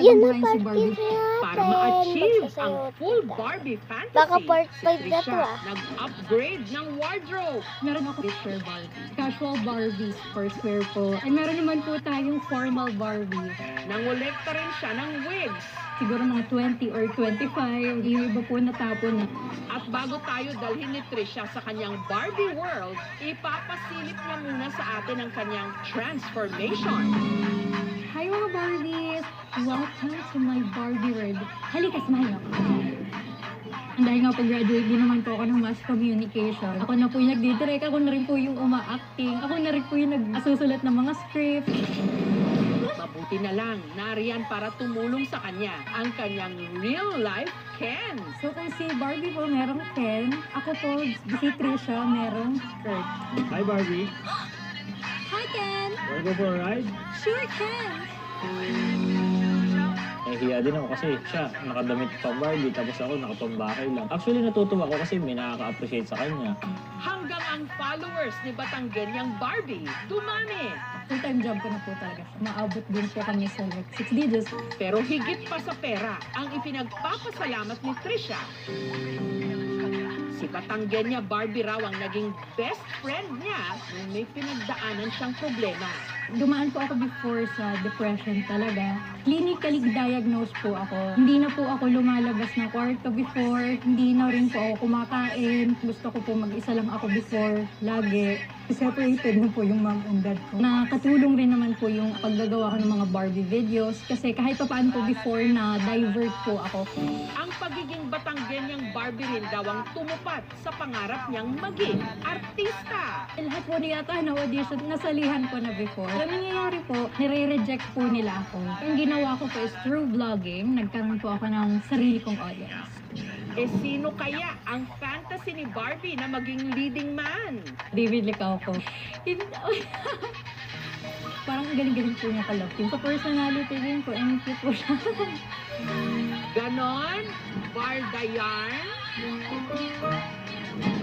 gagabuhayin si Barbie. Para ma-achieve ang full Barbie fantasy, Baka part si 5 na to, Trisha nag-upgrade ng wardrobe. Meron ako picture Barbie. Casual Barbie, square po. Ay meron naman po tayong formal Barbie. Nangolekta rin siya ng wigs. Siguro mga 20 or 25. Yung iba po natapon na. At bago tayo dalhin ni Trisha sa kanyang Barbie world, ipapasilip niya muna sa atin ang kanyang transformation. Hi mga Barbies! Welcome to my Barbie world. Halika, smile ako. And dahil nga pag-graduate din naman po ako ng mass communication, ako na po yung nagdidirect, ako na rin po yung uma-acting, ako na rin po yung nagsusulat ng mga script. Mabuti na lang, nariyan para tumulong sa kanya ang kanyang real-life Ken. So kung si Barbie po merong Ken, ako po, si Trisha, merong Kurt. Hi Barbie, Hi Ken! wanna go for a ride? Sure Ken! Nahihiya din ako kasi siya nakadamit pa Barbie tapos ako nakapambakay lang. Actually natutuwa ako kasi may nakaka-appreciate sa kanya. Hanggang ang followers ni Batanggenyang Barbie dumami. Full-time job ko na po talaga siya. Maabot din po kami sa 6 digits. Pero higit pa sa pera ang ipinagpapasalamat ni Trisha. Si Batanggenya Barbie raw ang naging best friend niya nung may pinagdaanan siyang problema. Dumaan po ako before sa depression talaga. Clinically diagnosed po ako. Hindi na po ako lumalabas ng kwarto before. Hindi na rin po ako kumakain. Gusto ko po mag-isa lang ako before. Lagi. Separated na po yung mom and dad ko. Nakatulong rin naman po yung paggagawa ko ng mga Barbie videos. Kasi kahit pa paano po before na divert po ako. Ang pagiging Batanggenyang Barbie rin daw ang tumupad sa pangarap niyang maging artista. Lahat po niyata na audition, nasalihan ko na before. Ang nangyayari po, nire-reject po nila ako. Ang ginawa ko po is through vlogging, nagkaroon po ako ng sarili kong audience. Eh sino kaya ang fantasy ni Barbie na maging leading man? David Licauco. Parang ang galing-galing po niya kalapin. Sa personality din po, and cute po siya. Ganon? Barda yarn?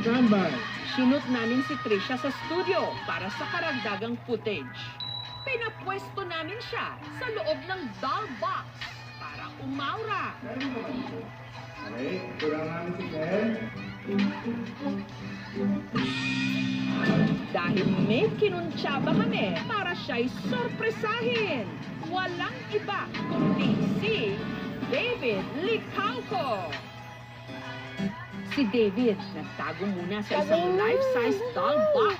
Standby! Sinut namin si Trisha sa studio para sa karagdagang footage. Pinapwesto namin siya sa loob ng doll box para umaura. Okay, kurang namin si Ken. Dahil may kinuntsaba kami para siya'y sorpresahin. Walang iba kundi si David Licauco. Si David nagtago muna sa isang life-size doll box